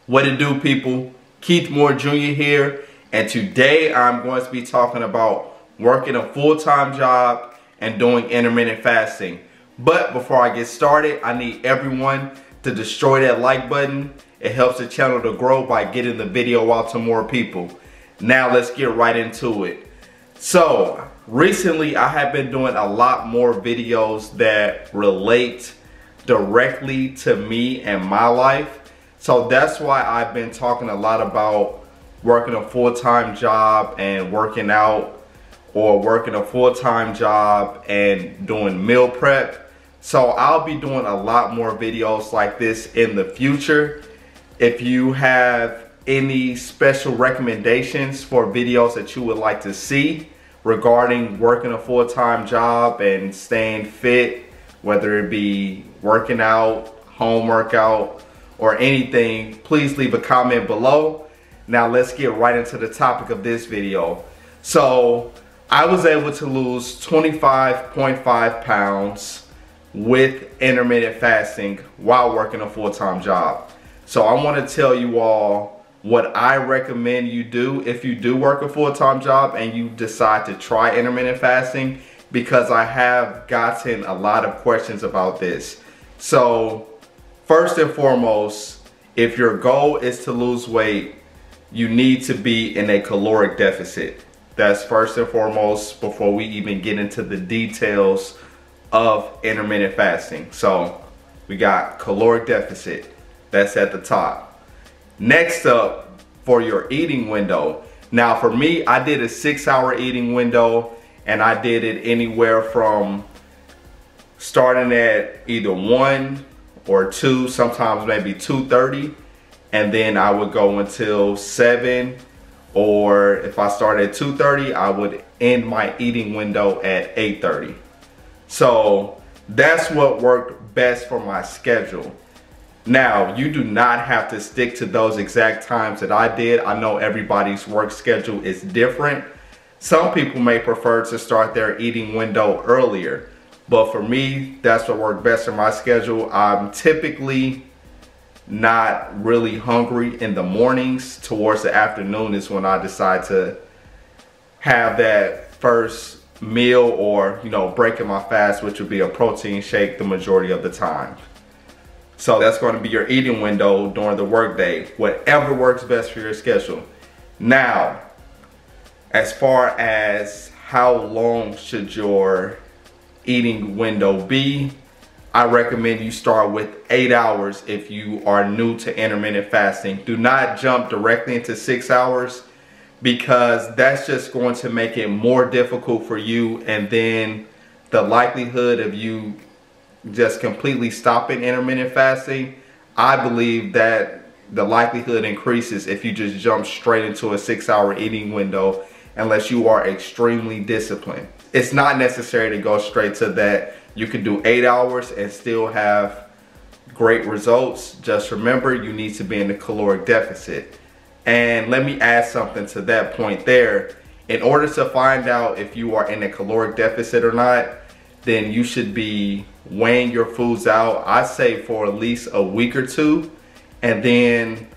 What it do, people? Keith Moore Jr. here, and today I'm going to be talking about working a full-time job and doing intermittent fasting. But before I get started, I need everyone to destroy that like button. It helps the channel to grow by getting the video out to more people. Now let's get right into it. So recently I have been doing a lot more videos that relate directly to me and my life. So that's why I've been talking a lot about working a full-time job and working out, or working a full-time job and doing meal prep. So I'll be doing a lot more videos like this in the future. If you have any special recommendations for videos that you would like to see regarding working a full-time job and staying fit, whether it be working out, home workout, or anything, please leave a comment below. Now let's get right into the topic of this video. So I was able to lose 25.5 pounds with intermittent fasting while working a full-time job. So I want to tell you all what I recommend you do if you do work a full-time job and you decide to try intermittent fasting, because I have gotten a lot of questions about this. So first and foremost, if your goal is to lose weight, you need to be in a caloric deficit. That's first and foremost before we even get into the details of intermittent fasting. So we got caloric deficit, that's at the top. Next up, for your eating window. Now for me, I did a 6-hour eating window, and I did it anywhere from starting at either 1 or 2, sometimes maybe 2:30, and then I would go until 7, or if I started at 2:30, I would end my eating window at 8:30. So that's what worked best for my schedule. Now, you do not have to stick to those exact times that I did. I know everybody's work schedule is different. Some people may prefer to start their eating window earlier, but for me, that's what worked best for my schedule. I'm typically not really hungry in the mornings. Towards the afternoon is when I decide to have that first meal, or breaking my fast, which would be a protein shake the majority of the time. So that's going to be your eating window during the workday, whatever works best for your schedule. Now, as far as how long should your eating window be, I recommend you start with 8 hours if you are new to intermittent fasting. Do not jump directly into 6 hours, because that's just going to make it more difficult for you, and then the likelihood of you just completely stopping intermittent fasting, I believe that the likelihood increases if you just jump straight into a 6-hour eating window, unless you are extremely disciplined. It's not necessary to go straight to that. You can do 8 hours and still have great results. Just remember, you need to be in the caloric deficit. And let me add something to that point there. In order to find out if you are in a caloric deficit or not, then you should be weighing your foods out, I say for at least a week or two, and then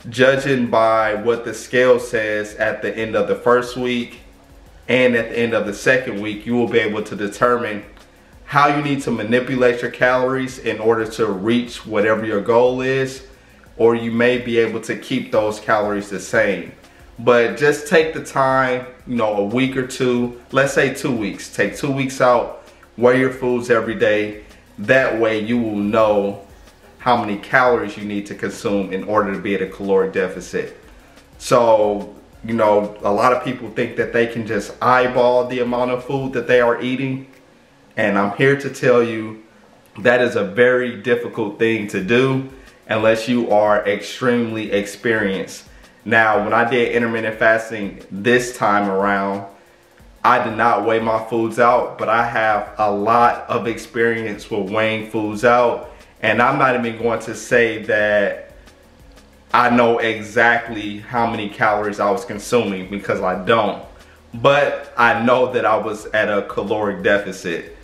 judging by what the scale says at the end of the first week and at the end of the second week, you will be able to determine how you need to manipulate your calories in order to reach whatever your goal is, or you may be able to keep those calories the same. But just take the time, a week or two, let's say 2 weeks. Take 2 weeks out, weigh your foods every day. That way you will know how many calories you need to consume in order to be at a caloric deficit. So, a lot of people think that they can just eyeball the amount of food that they are eating. And I'm here to tell you that is a very difficult thing to do unless you are extremely experienced. Now, when I did intermittent fasting this time around, I did not weigh my foods out, but I have a lot of experience with weighing foods out. And I'm not even going to say that I know exactly how many calories I was consuming, because I don't. But I know that I was at a caloric deficit.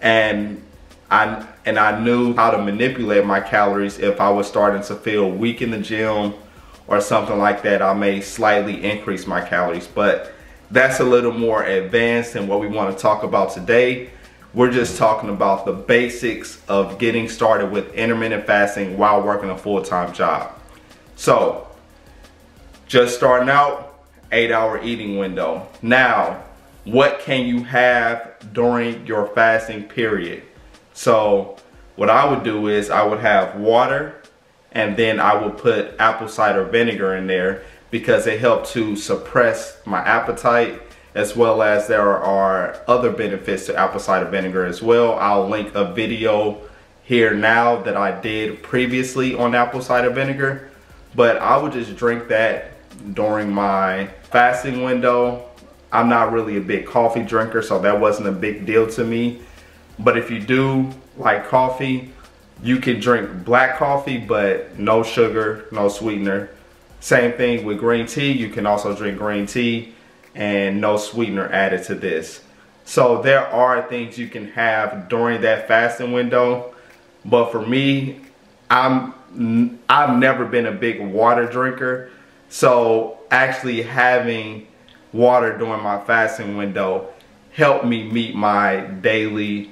And I knew how to manipulate my calories. If I was starting to feel weak in the gym or something like that, I may slightly increase my calories, but that's a little more advanced than what we want to talk about today. We're just talking about the basics of getting started with intermittent fasting while working a full-time job. So, just starting out, 8-hour eating window. Now, what can you have during your fasting period? So, what I would do is I would have water, and then I would put apple cider vinegar in there because it helped to suppress my appetite, as well as there are other benefits to apple cider vinegar as well. I'll link a video here now that I did previously on apple cider vinegar, but I would just drink that during my fasting window. I'm not really a big coffee drinker, so that wasn't a big deal to me. But if you do like coffee, you can drink black coffee, but no sugar, no sweetener. Same thing with green tea. You can also drink green tea and no sweetener added to this. So there are things you can have during that fasting window. But for me, I've never been a big water drinker. So actually having water during my fasting window helped me meet my daily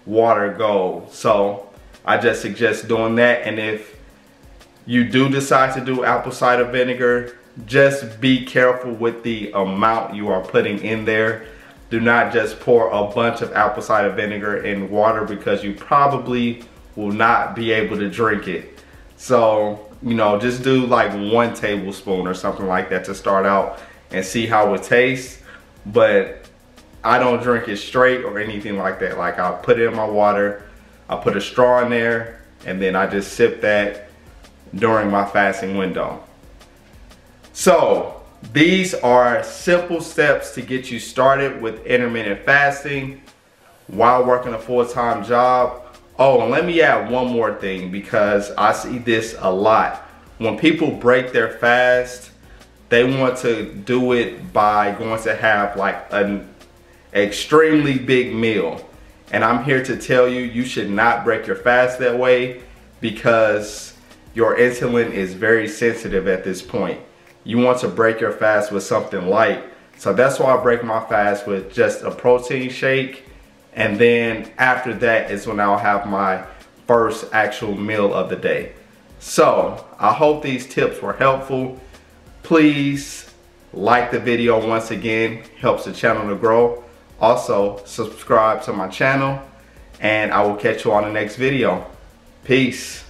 water goal. So I just suggest doing that. And if you do decide to do apple cider vinegar, just be careful with the amount you are putting in there. Do not just pour a bunch of apple cider vinegar in water, because you probably will not be able to drink it. So, you know, just do like 1 tablespoon or something like that to start out and see how it tastes. But I don't drink it straight or anything like that. Like, I'll put it in my water, I'll put a straw in there, and then I just sip that during my fasting window. So these are simple steps to get you started with intermittent fasting while working a full-time job. Oh, and let me add one more thing, because I see this a lot. When people break their fast, they want to do it by going to have like an extremely big meal. And I'm here to tell you, you should not break your fast that way, because your insulin is very sensitive at this point. You want to break your fast with something light. So that's why I break my fast with just a protein shake. And then after that is when I'll have my first actual meal of the day. So I hope these tips were helpful. Please like the video once again, helps the channel to grow. Also, subscribe to my channel, and I will catch you on the next video. Peace.